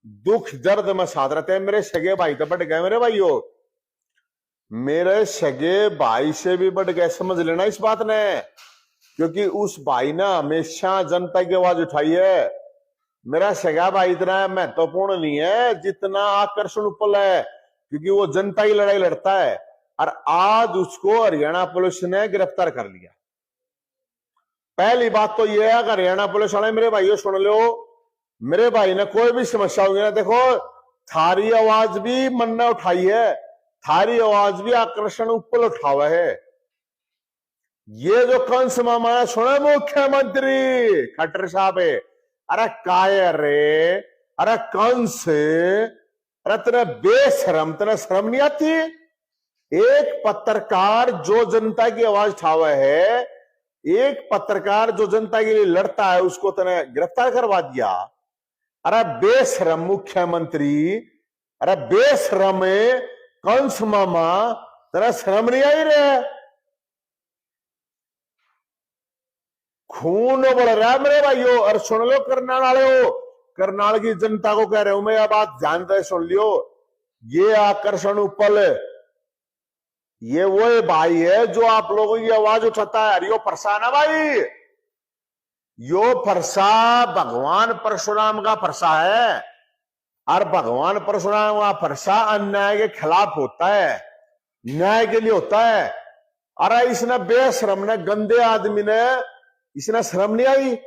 दुख दर्द में साथ रहते हैं। मेरे सगे भाई तो बढ़ गए मेरे भाइयों, मेरे सगे भाई से भी बढ़ गए, समझ लेना इस बात ने। क्योंकि उस भाई ने हमेशा जनता की आवाज उठाई है। मेरा सगा भाई इतना महत्वपूर्ण नहीं है जितना आकर्षण उपल है, क्योंकि वो जनता की लड़ाई लड़ता है। और आज उसको हरियाणा पुलिस ने गिरफ्तार कर लिया। पहली बात तो यह है कि हरियाणा पुलिस वाले मेरे भाइयों सुन लो, मेरे भाई ने कोई भी समस्या होगी ना, देखो थारी आवाज भी मन ने उठाई है, थारी आवाज भी आकर्षण उपल उठावा है। ये जो कंस मामा है सुने मुख्यमंत्री खट्टर साहब है, अरे काय रे, अरे कंस, अरे तेरे बेशरम, तेरे शर्म नहीं आती? एक पत्रकार जो जनता की आवाज उठावा है, एक पत्रकार जो जनता के लिए लड़ता है, उसको तेने गिरफ्तार करवा दिया। अरे बेशरम मुख्यमंत्री, अरे बेशरम कंस मामा, तेरा शर्म नहीं आई रे? खून बढ़ रहा है मेरे भाइयों। और सुन लो करनाल वाले हो, करनाल की जनता को कह रहे हूं मैं, यह बात जानते सुन लियो, ये आकर्षण उपल ये वो भाई है जो आप लोगों की आवाज उठाता है। यो फरसा ना भाई, यो फरसा भगवान परशुराम का फरसा है। और भगवान परशुराम का फरसा अन्याय के खिलाफ होता है, न्याय के लिए होता है। अरे इसने बेशरम ने, गंदे आदमी ने, इसने शर्म नहीं आई?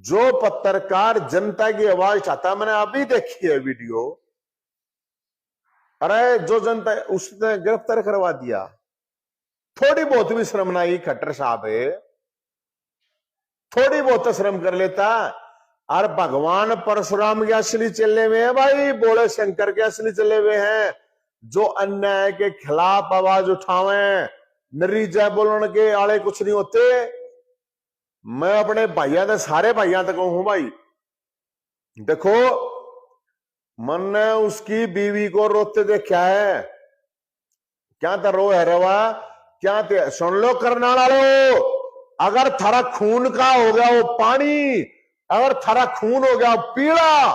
जो पत्रकार जनता की आवाज उठाता, मैंने अभी देखी है वीडियो, अरे जो जनता, उसने गिरफ्तार करवा दिया। थोड़ी बहुत भी शर्म ना आई खट्टर साहब है? थोड़ी बहुत शर्म कर लेता। और भगवान परशुराम के असली चले हुए हैं भाई, बोले शंकर के असली चले हुए हैं, जो अन्याय के खिलाफ आवाज उठावे, नरीजा बोलने के आले कुछ नहीं होते। मैं अपने भाइयों ने, सारे भाइयों तक हूं भाई, देखो मन ने उसकी बीवी को रोते देखा है, क्या तो रो है रवा, क्या ते सुन लो करनाल वाले, अगर थारा खून का हो गया वो पानी, अगर थारा खून हो गया पीला,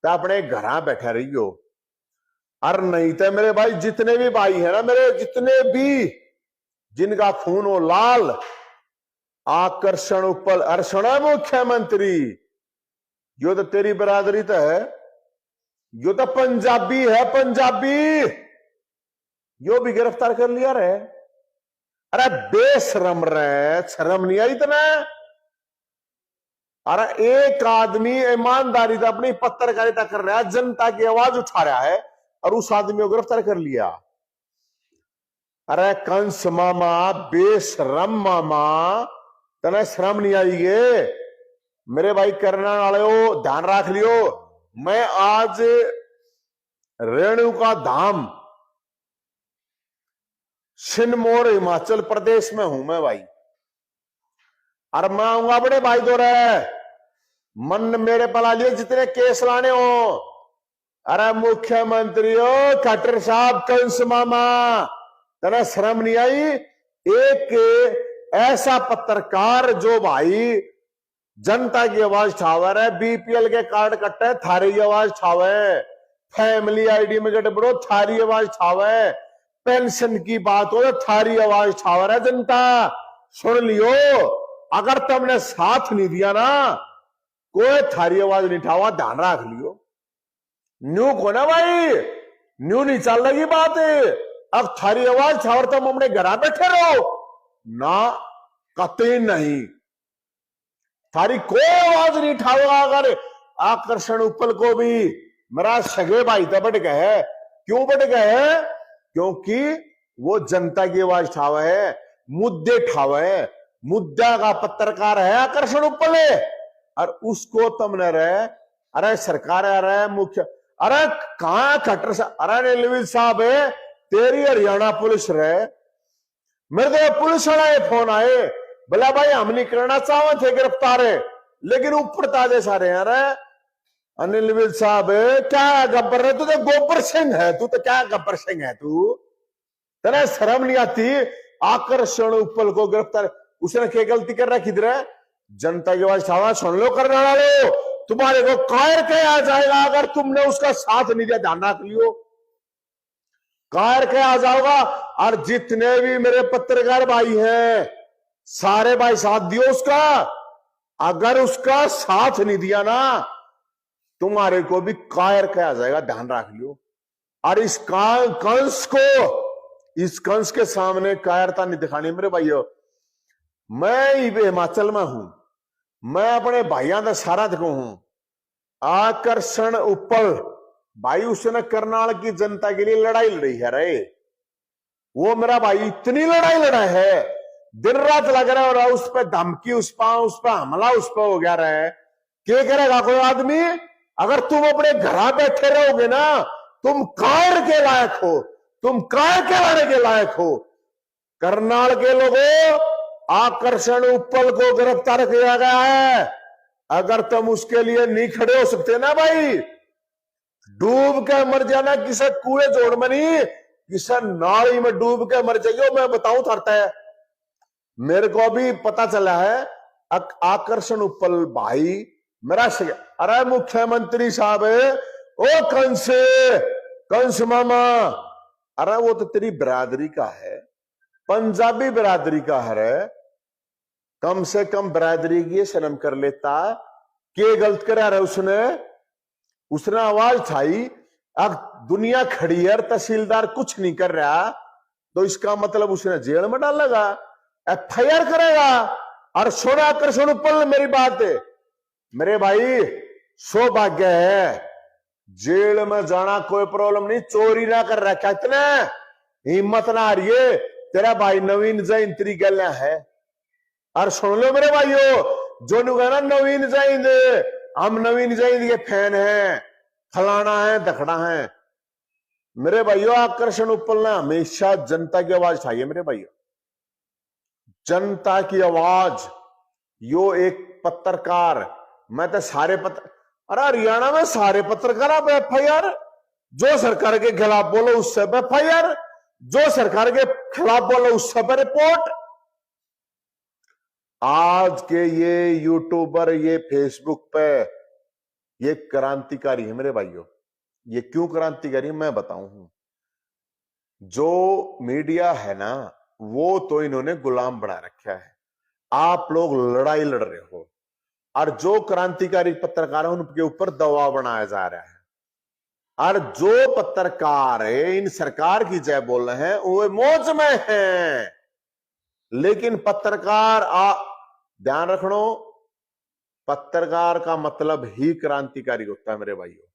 तो अपने घर बैठा रहियो। और नहीं तो मेरे भाई, जितने भी भाई है ना मेरे, जितने भी जिनका खून हो लाल, आकर्षण उपल अर्षण मुख्यमंत्री, यो तो तेरी बरादरी तो है, यो तो पंजाबी है, पंजाबी, यो भी गिरफ्तार कर लिया रे। अरे बेशरम रे, शर्म नहीं आई इतना? अरे एक आदमी ईमानदारी से अपनी पत्रकारिता कर रहा है, जनता की आवाज उठा रहा है, और उस आदमी को गिरफ्तार कर लिया। अरे कंस मामा, बेशरम मामा, तना शर्म नहीं आई गे? मेरे भाई करनाल वाले हो, ध्यान रख लियो, मैं आज रेणुका धाम सिरमौर हिमाचल प्रदेश में हूं मैं भाई। और मैं आऊंगा बड़े भाई दो रहे, मन मेरे पला लिए जितने केस लाने हो। अरे मुख्यमंत्री हो खट्टर साहब, कंस मामा, तना शर्म नहीं आई? एक ऐसा पत्रकार जो भाई जनता की आवाज उठावा रहा है, बीपीएल के कार्ड कट्टे थारी आवाज उठावे, फैमिली आईडी में गड़बड़ो थारी आवाज उठावे, पेंशन की बात हो तो थारी आवाज उठावा रहा है जनता। सुन लियो, अगर तुमने साथ नहीं दिया ना, कोई थारी आवाज नहीं उठावा, ध्यान रख लियो। न्यू को ना भाई, न्यू नहीं चल रही बात है। अब थारी आवाज उठावर तुम अपने घर बैठे रहो ना, कतई नहीं, थारी कोई आवाज नहीं उठाओगा। अगर आकर्षण उपल को भी मेरा सगे भाई तो बढ़ गए, क्यों बढ़ गए? क्योंकि वो जनता की आवाज उठावा है, मुद्दे उठावा है, मुद्दा का पत्रकार है आकर्षण उपल, और उसको तुमने रहे, अरे सरकार आ रहा है मुख्य, अरे कहां खट्टर सा, अरे नीलविल साहब है, तेरी हरियाणा पुलिस रहे, मेरे तो पुलिस वाला फोन आए, बोला भाई हम नहीं करना चाहते थे गिरफ्तार है, लेकिन ऊपर ताजे सारे हैं। अरे अनिल विल साहब क्या गब्बर है तू? तो गोबर सिंह है तू, तो क्या गब्बर सिंह है तू? तेरा शर्म नहीं आती? आकर्षण उपल को गिरफ्तार, उसने क्या गलती कर रखी? इधर जनता की आवाज उठावा, सुन लो करने वाले, तुम्हारे को कायर किया जाएगा अगर तुमने उसका साथ नहीं दिया, ध्यान रख लियो, कायर किया जाएगा। और जितने भी मेरे पत्रकार भाई हैं सारे भाई साथ दियो उसका, अगर उसका साथ नहीं दिया ना तुम्हारे को भी कायर किया जाएगा, ध्यान रख लियो। और इस कंस को, इस कंस के सामने कायरता नहीं दिखानी मेरे भाइयों। मैं हिमाचल में हूं, मैं अपने भाइयों का सारा देखो हूं। आकर्षण उपल भाई उसने करनाल की जनता के लिए लड़ाई लड़ी है रे, वो मेरा भाई इतनी लड़ाई लड़ा है, दिन रात लग रहा है, और उस पर धमकी, उस पर हमला उस पर हो गया रहा। क्या करेगा कोई आदमी? अगर तुम अपने घर बैठे रहोगे ना, तुम कायर के लायक हो, तुम कायर के लाने के लायक हो। करनाल के लोगों, आकर्षण उपल को गिरफ्तार किया गया है। अगर तुम उसके लिए नहीं खड़े हो सकते ना भाई, डूब के मर जाना, किसे कुएं जोड़ में नहीं, किसे नाली में डूब के मर जाइयो। मैं बताऊं थरता है, मेरे को अभी पता चला है आकर्षण उपल भाई मेरा अरे मुख्यमंत्री साहब, ओ कंस मामा, अरे वो तो तेरी बिरादरी का है, पंजाबी बिरादरी का है, कम से कम बिरादरी की शर्म कर लेता। क्या गलत करा रहा उसने आवाज उठाई। अब दुनिया खड़ी है, तहसीलदार कुछ नहीं कर रहा, तो इसका मतलब उसने जेल में डालेगा, FIR करेगा। और सोना आकर्षण उपल, मेरी बात है मेरे भाई, सौभाग्य है, जेल में जाना कोई प्रॉब्लम नहीं, चोरी ना कर रहा, क्या इतना हिम्मत ना आ रही है। तेरा भाई नवीन जैन तेरी गलियां है। और सुन लो मेरे भाइयों, जो कहना नवीन जैन, हम नवीन जैन के फैन हैं, फलाना है दखड़ा है, मेरे भाइयों आकर्षण उपल ने हमेशा जनता की आवाज उठाई है मेरे भाइयों, जनता की आवाज। यो एक पत्रकार, मैं तो सारे अरे हरियाणा में सारे पत्रकार आप FIR, जो सरकार के खिलाफ बोलो उससे FIR, जो सरकार के खिलाफ बोलो उससे पर रिपोर्ट। आज के ये यूट्यूबर, ये फेसबुक पे, ये क्रांतिकारी है मेरे भाइयों। ये क्यों क्रांतिकारी मैं बताऊं। जो मीडिया है ना, वो तो इन्होंने गुलाम बना रखा है, आप लोग लड़ाई लड़ रहे हो, और जो क्रांतिकारी पत्रकार है उनके ऊपर दबाव बनाया जा रहा है। और जो पत्रकार है इन सरकार की जय बोल रहे हैं वो मौज में हैं, लेकिन पत्रकार ध्यान रखनो, पत्रकार का मतलब ही क्रांतिकारी होता है मेरे भाइयों।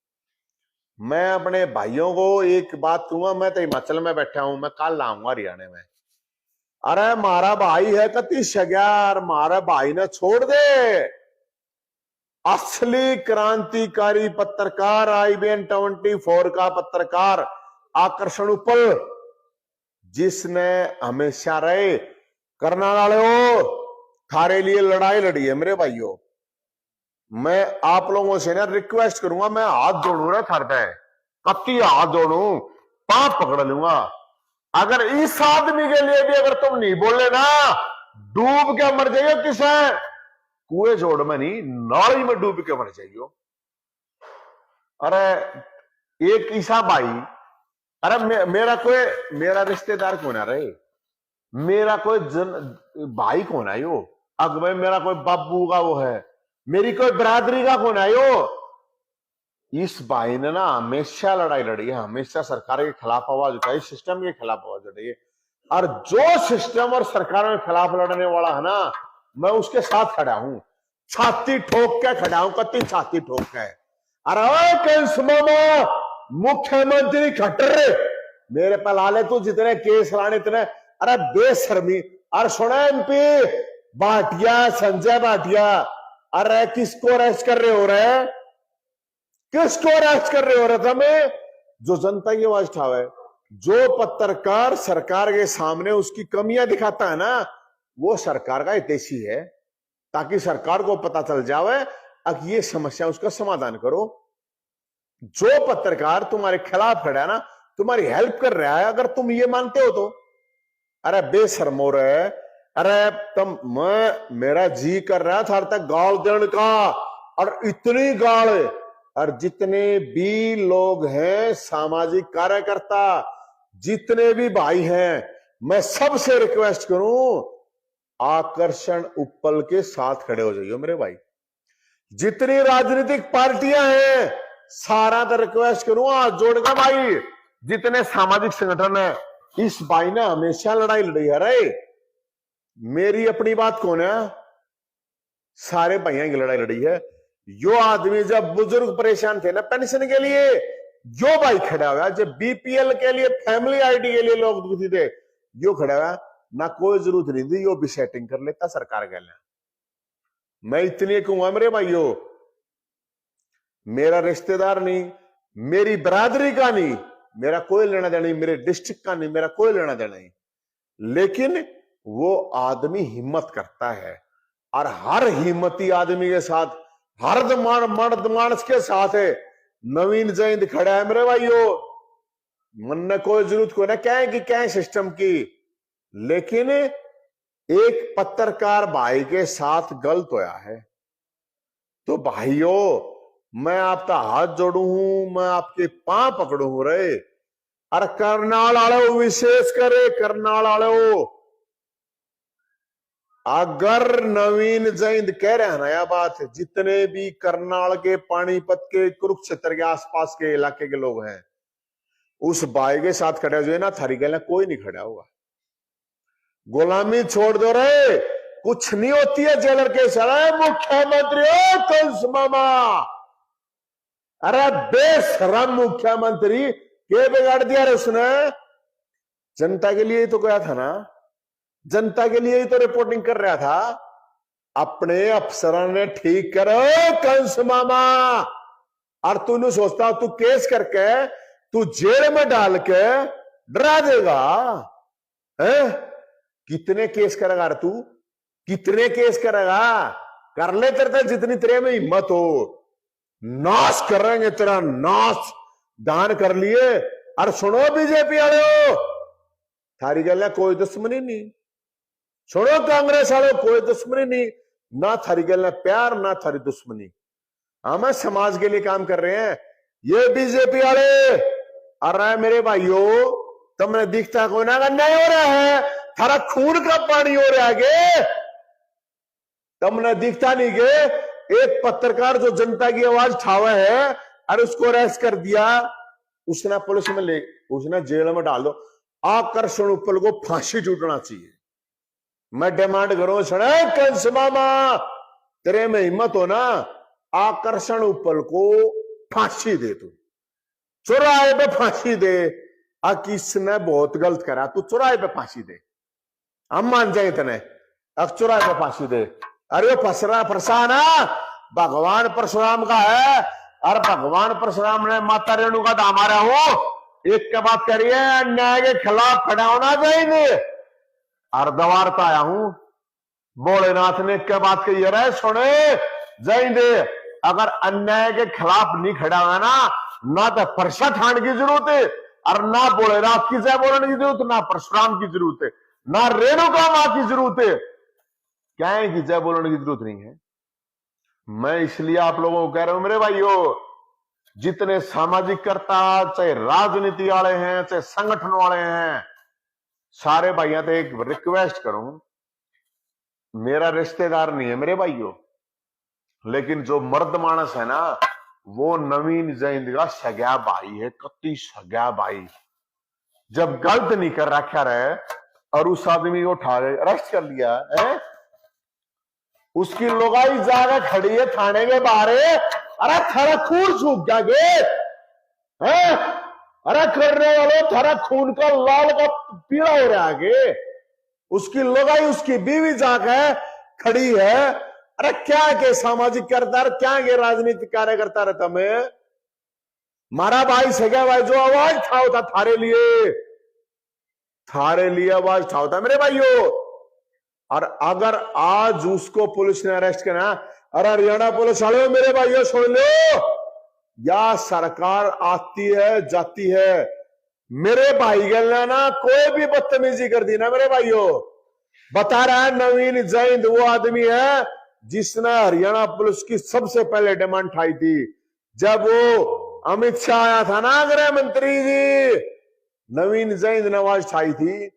मैं अपने भाइयों को एक बात कहूंगा, मैं तो हिमाचल में बैठा हूं, मैं कल आऊंगा हरियाणा में। अरे मारा भाई है कति शग्यार, मारा भाई ने छोड़ दे। असली क्रांतिकारी पत्रकार IBN 24 का पत्रकार आकर्षण उपल, जिसने हमेशा रहे करनाल वाले हो थारे लिए लड़ाई लड़ी है मेरे भाइयों। मैं आप लोगों से ना रिक्वेस्ट करूंगा, मैं हाथ जोड़ूंगा थार पे, कत्ती हाथ जोड़ू, पांव पकड़ लूंगा। अगर इस आदमी के लिए भी अगर तुम नहीं बोले ना, डूब के मर जाइयो, किसे कुएं जोड़ में नहीं, नाली में डूब के मर जाइयो। अरे एक ईसा भाई, अरे मेरा रिश्तेदार कौन है रे, मेरा कोई भाई कौन है यो, अगवे मेरा कोई बाबू का वो है, मेरी कोई बिरादरी का कौन है यो। इस भाई ने ना हमेशा लड़ाई लड़ी है, हमेशा सरकार के खिलाफ आवाज उठाई, सिस्टम के खिलाफ आवाज उठाई है। और जो सिस्टम और सरकार के खिलाफ लड़ने वाला है ना, मैं उसके साथ खड़ा हूं, छाती ठोक के खड़ा हूं, कति छाती ठोक के। अरे कंस मामा, मुख्यमंत्री खट्टर, मेरे पे लाले तू जितने केस लाने इतने, अरे बेशर्मी। और सुना MP भाटिया, संजय भाटिया, अरे किसको अरेस्ट कर रहे हो रहे, किसको अरेस्ट कर रहे हो रहे थे? मैं जो जनता की आवाज उठावे, जो पत्रकार सरकार के सामने उसकी कमियां दिखाता है ना, वो सरकार का हितैषी है, ताकि सरकार को पता चल जावे अब ये समस्या, उसका समाधान करो। जो पत्रकार तुम्हारे खिलाफ खड़ा है ना, तुम्हारी हेल्प कर रहा है, अगर तुम ये मानते हो तो अरे बेशर्म हो रहे। अरे तुम, मेरा जी कर रहा था तक गाल देने का, और इतनी गाल। और जितने भी लोग हैं सामाजिक कार्यकर्ता, जितने भी भाई हैं, मैं सबसे रिक्वेस्ट करूं, आकर्षण उपल के साथ खड़े हो जाइए मेरे भाई। जितनी राजनीतिक पार्टियां हैं सारा तो रिक्वेस्ट करूं हाथ जोड़कर भाई, जितने सामाजिक संगठन है, इस भाई ने हमेशा लड़ाई लड़ी है रे। मेरी अपनी बात कौन है, सारे भाइयों की लड़ाई लड़ी है। यो आदमी जब बुजुर्ग परेशान थे ना पेंशन के लिए, यो भाई खड़ा हुआ। जब बीपीएल के लिए, फैमिली आईडी के लिए लोग दुखी थे, यो खड़ा हुआ। ना कोई जरूरत नहीं थी, यो भी सेटिंग कर लेता सरकार के लिए। मैं इतनी कहूंगा मेरे भाइयों, मेरा रिश्तेदार नहीं, मेरी बरादरी का नहीं, मेरा कोई लेना देना नहीं, मेरे डिस्ट्रिक्ट का नहीं, मेरा कोई लेना देना नहीं, लेकिन वो आदमी हिम्मत करता है। और हर हिम्मती आदमी के साथ, हर मर्द मानस के साथ है नवीन जयंत खड़ा है मेरे भाइयों। मन ने कोई जरूरत को ना कहें कि क्या सिस्टम की, लेकिन एक पत्रकार भाई के साथ गलत होया है तो भाइयों मैं आपका हाथ जोड़ू हूं, मैं आपके पांव पकड़ू हूं रे। और करनाल वाले विशेष करे, करनाल वाले अगर नवीन जयंत कह रहे हैं ना यह बात, जितने भी करनाल के, पानीपत के, कुरुक्षेत्र के आसपास के इलाके के लोग हैं, उस भाई के साथ खड़े हुए ना, थारी गल कोई नहीं खड़ा होगा। गुलामी छोड़ दो रे, कुछ नहीं होती है जेलर के सड़े मुख्यमंत्री कंस मामा। अरे बेशरम मुख्यमंत्री के बिगाड़ दिया रे उसने। जनता के लिए ही तो गया था ना, जनता के लिए ही तो रिपोर्टिंग कर रहा था। अपने अफसरों ने ठीक करो कंस मामा। और तू सोचता तू केस करके तू जेल में डाल के डरा देगा है? कितने केस करेगा तू, कितने केस करेगा? कर ले तेरे जितनी तेरे में हिम्मत हो, नाश करेंगे तेरा, नाश दान कर लिए। और सुनो बीजेपी वाले हो, थारी गल कोई दुश्मनी नहीं। सुनो कांग्रेस वाले, कोई दुश्मनी नहीं, ना थारी गल प्यार, ना थारी दुश्मनी। हम समाज के लिए काम कर रहे हैं। ये बीजेपी वाले, अरे मेरे भाइयों तुमने दिखता कोई ना अन्याय हो रहा है, थारा खून का पानी हो रहा है। तुमने दिखता नहीं के एक पत्रकार जो जनता की आवाज उठावा है और उसको अरेस्ट कर दिया, उसने पुलिस में ले, उसने जेल में डाल दो। आकर्षण उपल को फांसी छूटना चाहिए। मैं डिमांड करूं सड़े कंस मामा, तेरे में हिम्मत हो ना, आकर्षण उपल को फांसी दे, तू चौराहे पे फांसी दे। किसने बहुत गलत करा, तू चौराहे पे फांसी दे, हम मान जाए तने। अब चौराहे पे फांसी दे। अरे फसरा फरसा ना भगवान परशुराम का है, और भगवान परशुराम ने माता रेणु का दाम आ रहा हूं। एक के बात करिए, अन्याय के खिलाफ खड़ा होना चाहिए। और दवारता आया हूं, भोलेनाथ ने एक के बात कही है, सुने जय, अगर अन्याय के खिलाफ नहीं खड़ा हुआ ना तो फरसा ठाण की जरूरत है, और ना भोलेनाथ की जय बोलने की जरूरत, ना परशुराम की जरूरत है, ना रेणुका मां की जरूरत है। क्या है कि जय बोलने की जरूरत नहीं है। मैं इसलिए आप लोगों को कह रहा हूं मेरे भाइयों, जितने सामाजिक कर्ता, चाहे राजनीति वाले हैं, चाहे संगठन वाले हैं, सारे भाइयों से एक रिक्वेस्ट करूं, मेरा रिश्तेदार नहीं है मेरे भाइयों, लेकिन जो मर्द मानस है ना, वो नवीन जयंत का सगा भाई है, कति सगा भाई। जब गलत नहीं कर रखा रहे और उस आदमी को उठा अरेस्ट कर लिया है, उसकी लोगाई जाकर खड़ी है थाने के बाहर। अरे थारा खून सूख जागे है, अरे करने वालों थारा खून का लाल का पीला हो रहा है। उसकी लोगाई, उसकी बीवी जाकर खड़ी है। अरे क्या के सामाजिक करता, क्या के राजनीतिक कार्यकर्ता रहता मैं, मारा भाई सगा भाई जो आवाज उठाता थारे लिए आवाज उठाता मेरे भाइयों। और अगर आज उसको पुलिस ने अरेस्ट करा, अरे हरियाणा पुलिस वाले मेरे भाइयों सुन लो, या सरकार आती है जाती है, मेरे भाई गल ना कोई भी बदतमीजी कर दी ना मेरे भाइयों, बता रहा है नवीन जयंत वो आदमी है जिसने हरियाणा पुलिस की सबसे पहले डिमांड उठाई थी जब वो अमित शाह आया था ना, गृह मंत्री जी, नवीन जैन ने आवाज उठाई थी।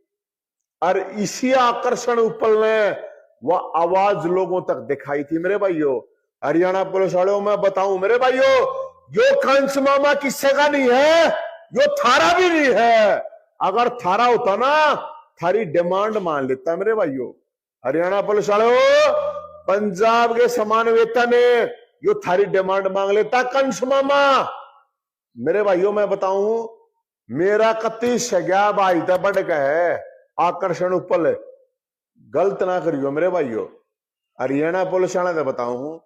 और इसी आकर्षण उपल ने वह आवाज लोगों तक दिखाई थी। मेरे भाइयों, हरियाणा पुलिस वालों, मैं बताऊं मेरे भाइयों, यो कंस मामा किससे का नहीं है, यो थारा भी नहीं है। अगर थारा होता ना, थारी डिमांड मान लेता मेरे भाइयों। हरियाणा पुलिस वालों, पंजाब के समान वेतन है, यो थारी डिमांड मांग लेता कंस मामा। मेरे भाइयों मैं बताऊं, मेरा कत्ती सग्या भाई था बढ़ का है आकर्षण उपल, गलत ना करियो मेरे भाइयों। हरियाणा पुलिस वाला बताऊं,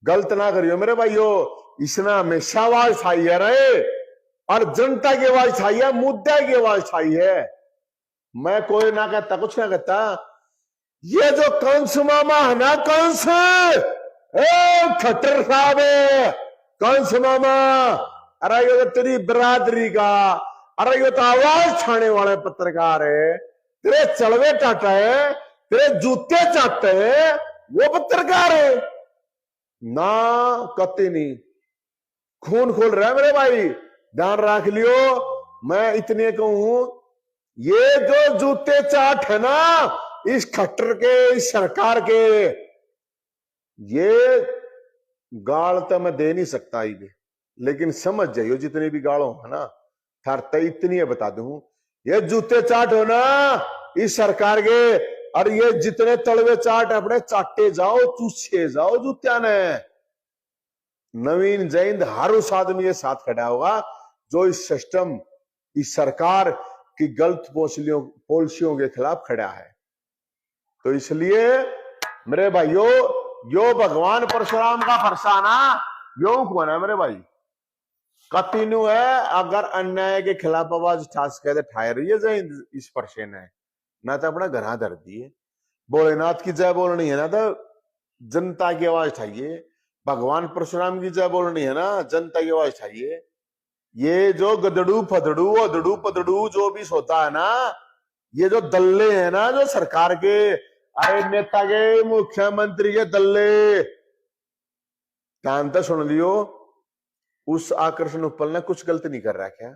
गलत ना करियो मेरे भाइयों। इसने हमेशा आवाज उठाई है रे, और जनता की आवाज उठाई है, मुद्दा की आवाज उठाई है। मैं कोई ना कहता, कुछ ना कहता। ये जो कंस मामा है ना, कंस खट्टर साहब है, कंस मामा, अरे ये तो तेरी बिरादरी का, अरे ये तो आवाज छाने वाले पत्रकार है, तेरे चलवे चाटा है, तेरे जूते चाटते है, वो पत्रकार है ना। कत्ती नहीं, खून खोल रहा है मेरे भाई, ध्यान रख लियो। मैं इतने कहूं, ये जो जूते चाट है ना इस खट्टर के, इस सरकार के, ये गाल तो मैं दे नहीं सकता ही, लेकिन समझ जाइयो जितने भी गालों है ना, थरते इतनी है बता दूं, ये जूते चाट हो ना इस सरकार के, और ये जितने तलवे चाट अपने चाटे जाओ, चूसे जाओ जूत्या ने। नवीन जैन हर उस आदमी के साथ खड़ा होगा जो इस सिस्टम, इस सरकार की गलत पॉलिसियों के खिलाफ खड़ा है। तो इसलिए मेरे भाइयों, यो भगवान परशुराम का फरसाना यो कौन है मेरे भाई, कतिन्यू है। अगर अन्याय के खिलाफ आवाज उठा सके ठाए रही है जैन इस परसे ने, ना तो अपना घर धर दिए। भोलेनाथ की जय बोलनी है ना तो जनता की आवाज उठाइए, भगवान परशुराम की जय बोलनी है ना जनता की आवाज उठाइए। ये जो गदड़ू फदड़ू अदड़ू पदड़ू जो भी सोता है ना, ये जो दल्ले हैं ना जो सरकार के, अरे नेता के, मुख्यमंत्री के दल्ले, कान तो सुन लियो, उस आकर्षण उपल ने कुछ गलत नहीं कर रहा क्या?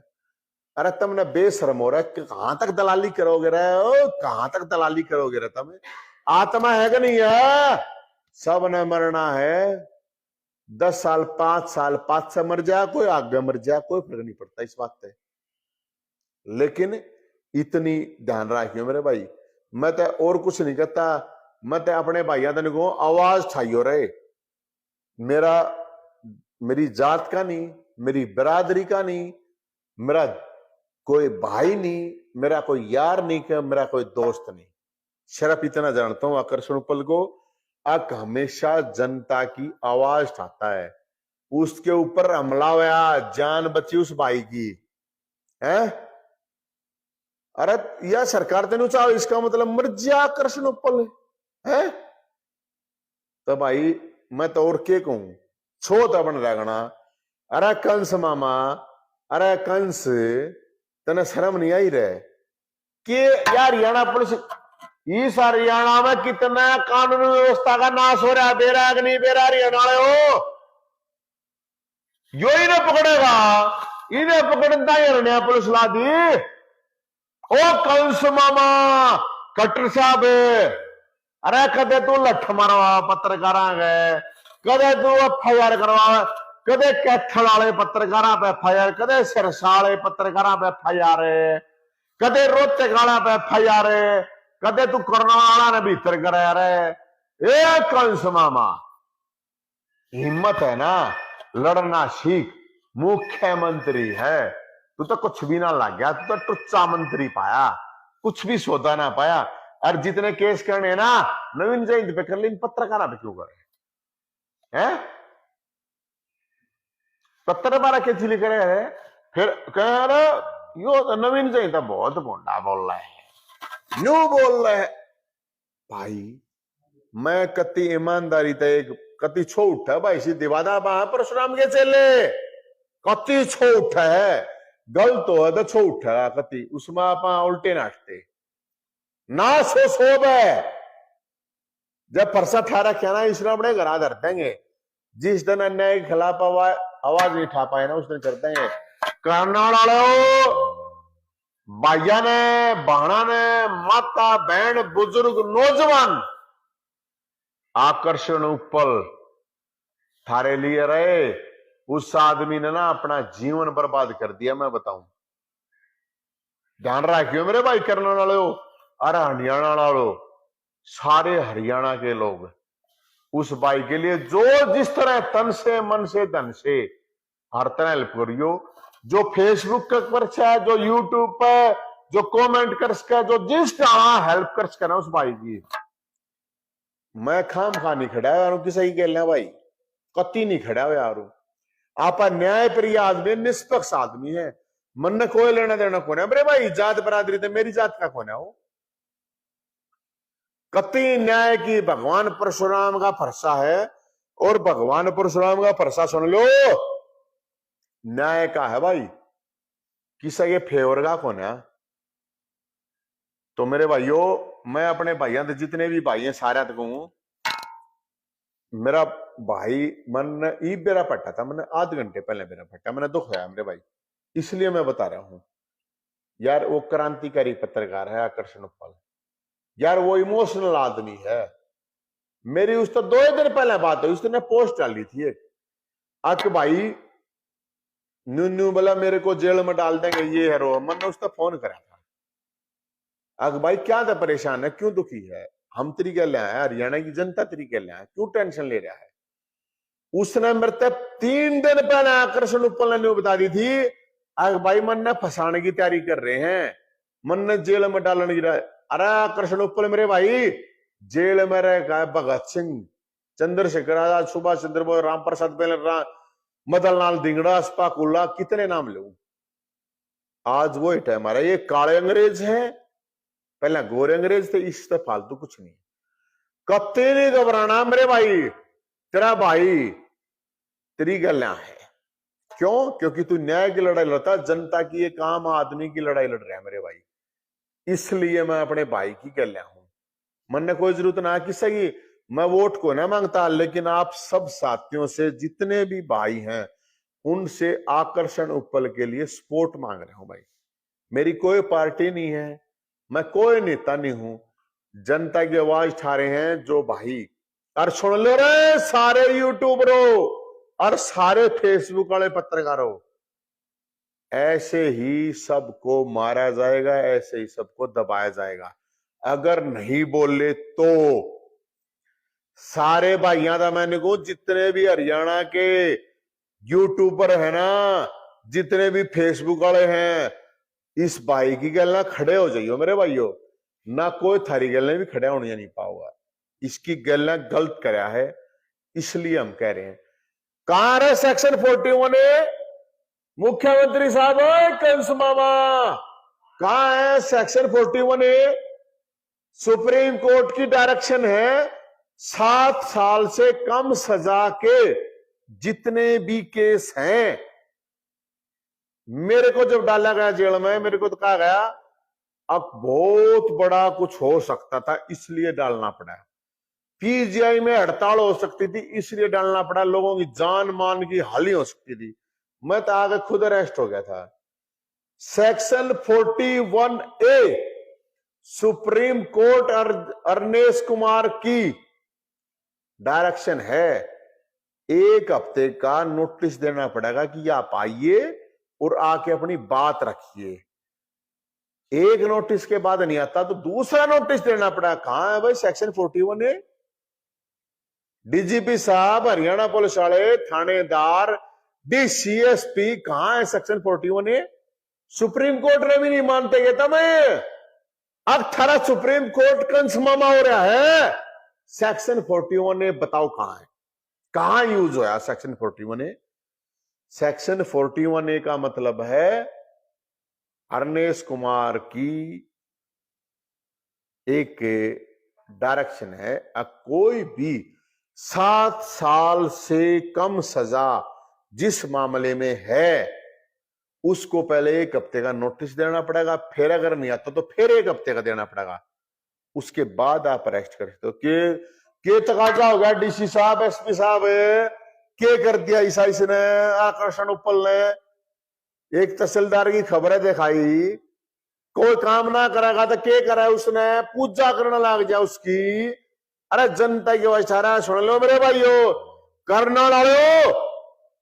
अरे तुमने बेशरम हो रहा है, कहां तक दलाली करोगे रे, कहां तक दलाली करोगे रे तुम? आत्मा है कि नहीं है? सब ने मरना है, 10 साल 5 साल 5 से मर जाए, कोई आगे मर जाए, कोई फर्क नहीं पड़ता इस बात पे। लेकिन इतनी ध्यान रखियो मेरे भाई, मैं तो और कुछ नहीं कहता, मैं तो अपने भाइयों को आवाज उठाइयो रहे। मेरी जात का नहीं, मेरी बिरादरी का नहीं, मेरा कोई भाई नहीं, मेरा कोई यार नहीं, मेरा कोई दोस्त नहीं, सिर्फ इतना जानता हूं आकर्षण उपल को, अक हमेशा जनता की आवाज उठाता है। उसके ऊपर हमला हुआ, जान बची उस भाई की है। अरे यह सरकार तेन चाहो, इसका मतलब मर्जी आकर्षण उपल है। तो भाई मैं तो और के कहूं, छो तो बन रगना। अरे कंस मामा, अरे कंस, तने शर्म नहीं आई रहे कि यार हरियाणा पुलिस, इस हरियाणा में कितना कानून व्यवस्था का नाश हो रहा है, बेरा नहीं बेरा हरियाणा हो, यो इन्हें पकड़ेगा, इन्हें पकड़ता ही हरियाणा पुलिस ला दी। ओ कंस मामा, कट्टर साहब, अरे कदे तू लठ मारवा पत्रकार गए, कदे तू FIR करवा, कदे कैथल वाले पत्रकार पे FIR, कदे सिरसा वाले पत्रकार पे FIR, कदे रोहतक वाला पे FIR, कदे तू करनाला ने भीतर कराया रे। ए कंस मामा, हिम्मत है ना, लड़ना सीख, मुख्यमंत्री है तू, तो कुछ भी ना लग गया, तू तो टुच्चा मंत्री पाया, कुछ भी सौदा ना पाया। और जितने केस करने ना नवीन जयंत पे कर ले, पत्रकार पे क्यों करे हैं? पत्रकार के चिली करे है, फिर कह रहे यो नवीन जयंत बहुत भोंडा बोल रहा है, न्यू बोल रहे है। भाई मैं कति ईमानदारी तो एक कति छो उठा भाई, सीधी वादा परशुराम के चेले कति छो उठा है, गलत हो तो छो उठा कति, उसमें आप उल्टे नाचते ना, सो सोब है जब फरसा ठा रखे ना इसने अपने घर धर देंगे। जिस दिन अन्याय के खिलाफ आवाज नहीं उठा पाए ना उस दिन कर देंगे। करनाल भाइया ने, बहना ने, माता बहन बुजुर्ग नौजवान, आकर्षण उपल थारे लिए रहे। उस आदमी ने ना अपना जीवन बर्बाद कर दिया, मैं बताऊं। ध्यान रखियो मेरे भाई करने वाले हो। अरे हरियाणा वालों, सारे हरियाणा के लोग उस भाई के लिए जो जिस तरह तन से मन से धन से हर तरह हेल्प करियो। जो फेसबुक पर है, जो यूट्यूब पे, जो कमेंट कर सके, जो जिस तरह हेल्प कर सके ना उस भाई की। मैं खाम खा नहीं खड़ा यार किसी की कहना भाई, कति नहीं खड़ा हो यार। आप न्याय प्रिय आदमी, निष्पक्ष आदमी है, मन ने कोई लेना देना कौन है। अरे भाई जात बरादरी तो मेरी जात का कौन है वो। कति न्याय की भगवान परशुराम का फरसा है, और भगवान परशुराम का फरसा सुन लो, न्याय का है भाई, किसी के फेवर का कौन है। तो मेरे भाइयों, मैं अपने भाइयों से जितने भी भाई हैं सारे तक कहूं, मेरा भाई मन ईब मेरा पट्टा था, मैंने आध घंटे पहले मेरा फटा, मैंने दुख है मेरे भाई, इसलिए मैं बता रहा हूं यार। वो क्रांतिकारी पत्रकार है आकर्षण उपल यार, वो इमोशनल आदमी है। मेरी उस तो 2 दिन पहले बात हुई, उसने पोस्ट डाली थी एक, अक भाई न्यू बोला मेरे को जेल में डाल देंगे ये है रो। मैंने उसका फोन करा था, अक भाई क्या था, परेशान है, क्यों दुखी है, हम तरीके ले आए, हरियाणा की जनता तरीके ले आए, क्यों टेंशन ले रहा है। उसने मेरे तक 3 दिन पहले आकर्षण उपल ने बता दी थी, अक भाई मन ने फंसाने की तैयारी कर रहे हैं, मन ने जेल में डालने की। अरे आकर्षण उपल मेरे भाई जेल में रह, भगत सिंह, चंद्रशेखर आजाद, सुभाष चंद्र बोस, राम प्रसाद पहले, मदन लाल धिंगड़ा, अस्पाकुल्ला, कितने नाम लो। आज वो हिट है हमारा, ये काले अंग्रेज है, पहले गोरे अंग्रेज थे, इससे फालतू कुछ नहीं। कत्ते नहीं घबराना मेरे भाई, तेरा भाई तेरी गलियां है। क्यों? क्योंकि तू न्याय की लड़ाई लड़ता, जनता की, एक आम आदमी की लड़ाई लड़ रहा है मेरे भाई। इसलिए मैं अपने भाई की गलियां हूं। मन ने कोई जरूरत ना किसी की, मैं वोट को ना मांगता, लेकिन आप सब साथियों से, जितने भी भाई हैं, उनसे आकर्षण उपल के लिए सपोर्ट मांग रहा हूं भाई। मेरी कोई पार्टी नहीं है, मैं कोई नेता नहीं हूं, जनता की आवाज उठा रहे हैं जो भाई। और सुन लो रे सारे यूट्यूबरों और सारे फेसबुक वाले पत्रकारों, ऐसे ही सबको मारा जाएगा, ऐसे ही सबको दबाया जाएगा। अगर नहीं बोले तो सारे भाइयों का मैंने को, जितने भी हरियाणा के यूट्यूबर है ना, जितने भी फेसबुक वाले हैं, इस भाई की गल ना खड़े हो जाइयो मेरे भाइयों, ना कोई थारी गल ने भी खड़े होने नहीं पाओगा। इसकी गल ना गलत कराया है, इसलिए हम कह रहे हैं। कहां रहे सेक्शन 41 है मुख्यमंत्री साहब, कंस मामा कहां है सेक्शन 41 है। सुप्रीम कोर्ट की डायरेक्शन है 7 साल से कम सजा के जितने भी केस हैं। मेरे को जब डाला गया जेल में, मेरे को तो कहा गया अब बहुत बड़ा कुछ हो सकता था, इसलिए डालना पड़ा। पीजीआई में हड़ताल हो सकती थी, इसलिए डालना पड़ा, लोगों की जान मान की हानि हो सकती थी, मैं तो आगे खुद अरेस्ट हो गया था। Section 41A supreme court Arnesh Kumar की डायरेक्शन है, 1 हफ्ते का नोटिस देना पड़ेगा कि आप आइए और आके अपनी बात रखिए। एक नोटिस के बाद नहीं आता तो दूसरा नोटिस देना पड़ा। कहां है भाई सेक्शन 41A? डीजीपी साहब, हरियाणा पुलिस वाले, थानेदार, डीसीएसपी, कहां है सेक्शन 41A? सुप्रीम कोर्ट ने भी नहीं मानते ये तब अब थारा सुप्रीम कोर्ट कंस मामा हो रहा है। सेक्शन 41A बताओ कहां है, कहां यूज होया सेक्शन 41A? सेक्शन 41A का मतलब है अरनेश कुमार की एक डायरेक्शन है, कोई भी 7 साल से कम सजा जिस मामले में है उसको पहले 1 हफ्ते का नोटिस देना पड़ेगा, फिर अगर नहीं आता तो फिर 1 हफ्ते का देना पड़ेगा, उसके बाद आप अरेस्ट कर सकते हो। कि के तकाजा हो गया डीसी साहब, एसपी साहब, के कर दिया ईसा इसने, आकर्षण उपल ने। एक तहसीलदार की खबर है दिखाई, कोई काम ना करेगा तो के करे उसने, पूजा करने लग जाए उसकी। अरे जनता की वैचारा सुन लो मेरे भाइयों, करना वालों,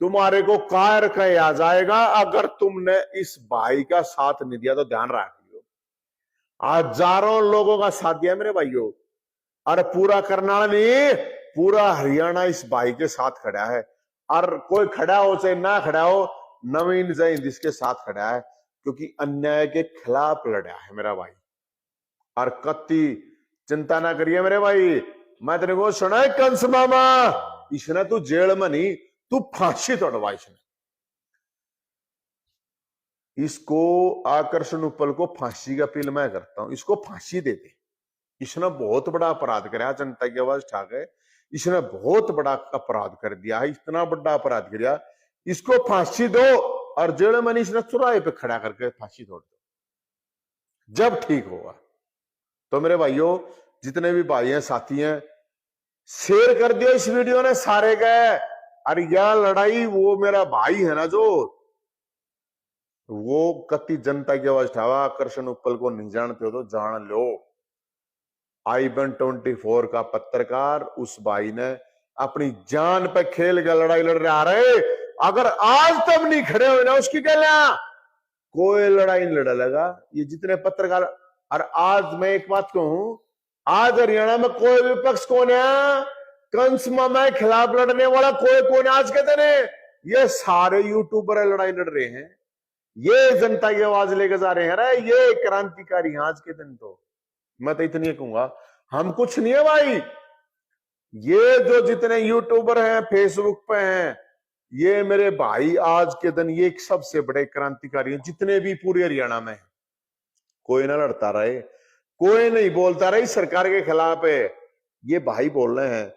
तुम्हारे को कायर कह आ जाएगा अगर तुमने इस भाई का साथ नहीं दिया तो ध्यान रख लियो। हजारों लोगों का साथ दिया मेरे भाइयों, और पूरा करनाल नहीं पूरा हरियाणा इस भाई के साथ खड़ा है। और कोई खड़ा हो चाहे ना खड़ा हो, नवीन जैन जिसके साथ खड़ा है, क्योंकि अन्याय के खिलाफ लड़ा है मेरा भाई। और कत्ती चिंता ना करिए मेरे भाई, मैं तेरे को सुना है कंस मामा, इसने तू जेल में नहीं, तू फांसी तोड़वा इसने। इसको आकर्षण उपल को फांसी का अपील मैं करता हूं, इसको फांसी दे दे। इसने बहुत बड़ा अपराध कराया, जनता की आवाज ठाक है, इसने बहुत बड़ा अपराध कर दिया है, इतना बड़ा अपराध किया, इसको फांसी दो और जेल में नहीं, इसने चौराहे पे खड़ा करके फांसी तोड़ दो, जब ठीक होगा। तो मेरे भाइयों, जितने भी भाई हैं साथी हैं, शेयर कर दियो इस वीडियो ने सारे गए। अरे यह लड़ाई वो मेरा भाई है ना, जो वो कति जनता की आवाज उठावा, आकर्षण उपल को नहीं जानते हो तो जान लो। I-24 का पत्रकार, उस भाई ने अपनी जान पे खेल के लड़ाई लड़ रहा है। अगर आज तब नहीं खड़े हुए ना, उसकी क्या कोई लड़ाई नहीं लड़ा लगा ये जितने पत्रकार। और आज मैं एक बात कहूं, आज हरियाणा में कोई विपक्ष कौन है, कंस मामा के खिलाफ लड़ने वाला कोई कौन है आज के दिन? ये सारे यूट्यूबर लड़ाई लड़ रहे हैं, ये जनता की आवाज लेकर जा रहे हैं। अरे ये क्रांतिकारी हैं आज के दिन। तो मैं तो इतनी कहूंगा, हम कुछ नहीं है भाई, ये जो जितने यूट्यूबर हैं, फेसबुक पे हैं, ये मेरे भाई आज के दिन ये सबसे बड़े क्रांतिकारी हैं, जितने भी पूरे हरियाणा में। कोई ना लड़ता रहे, कोई नहीं बोलता रहे सरकार के खिलाफ है, ये भाई बोल रहे हैं।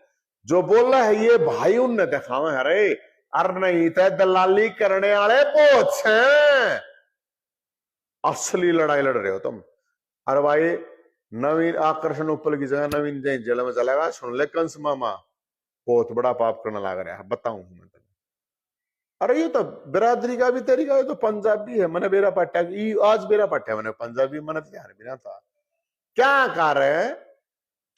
जो बोल रहा है ये भाई उनने दिखावा है। अरे अर नहीं तो दलाली करने वाले बहुत हैं, असली लड़ाई लड़ रहे हो तुम। अरे भाई, नवीन आकर्षण उपल की जगह नवीन जैन जेल में चलेगा, सुन ले कंस मामा, बहुत बड़ा पाप करने लग रहा है, बताऊं मैं तेरे। अरे ये तो बिरादरी का भी तरीका है, तो पंजाबी है, मैंने बेरा पाट्या आज बेरा पाट्या मैंने पंजाबी, मैंने ध्यान भी ना था। क्या कर रहे है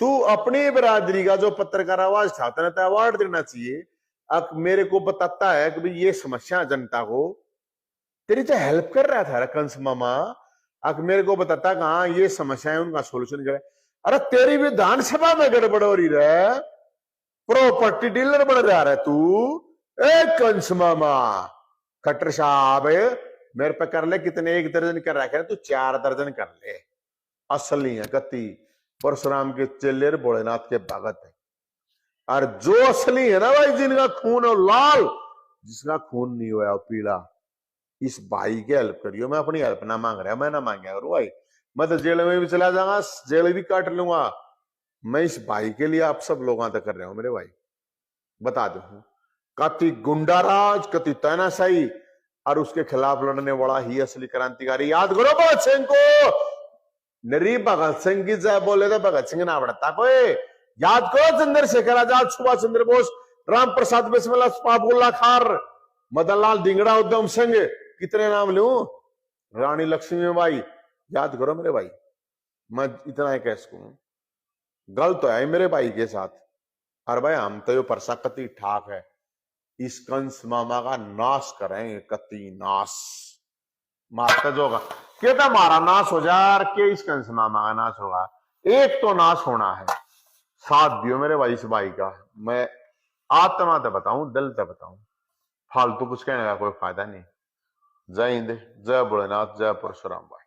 तू? अपनी बिरादरी का जो पत्रकार आवाज उठाता है तो अवार्ड देना चाहिए। अब मेरे को बताता है कि भाई ये समस्या जनता को, तेरी तो हेल्प कर रहा था कंस मामा, अब मेरे को बताता कहा ये समस्याएं उनका सोल्यूशन करे। अरे तेरी विधानसभा में गड़बड़ हो रही है, प्रॉपर्टी डीलर बन रहा है तू। एक कंस मामा, खट्टर साहब मेरे पे कर ले, कितने 1 दर्जन कर रखे तू, 4 दर्जन कर ले। असल नहीं है कति परशुराम के चेले भोलेनाथ के भगत है। और जो असली है ना भाई, जिनका खून हो लाल, जिसका खून नहीं हुआ पीला, इस भाई की हेल्प करियो। मैं अपनी हेल्प ना मांग रहा, मैं ना मांगे करूं भाई, मैं तो जेल में भी चला जाऊंगा, जेल भी काट लूंगा। मैं इस भाई के लिए आप सब लोग आते कर रहे हो मेरे भाई, बता दो। कति गुंडाराज, कति तानाशाही, और उसके खिलाफ लड़ने वाला ही असली क्रांतिकारी। याद करो भगत सिंह को, नरी भगत सिंह की जय बोले तो भगत सिंह ना बढ़ता कोई। याद करो चंद्रशेखर आजाद, सुभाष चंद्र बोस, राम प्रसाद बिस्मिल्लाह, बाबुल्ला खार, मदन लाल धिंगड़ा, उधम सिंह, कितने नाम लूं, रानी लक्ष्मीबाई। याद करो मेरे भाई, मैं इतना ही कह सकूं, गलत तो है मेरे भाई के साथ। और भाई हम तो ये परसा कति ठाक है, इस कंस मामा का नाश करें, कति नाश मारते जोगा के तो हमारा नाश हो जाए, के इस कंस मामा का नाश होगा। एक तो नाश होना है, साथ दियो मेरे भाई इस भाई का। मैं आत्मा तो बताऊं, दिल तो बताऊं, फालतू कुछ कहने का कोई फायदा नहीं। जय हिंद, जय भोलेनाथ, जय परशुराम भाई।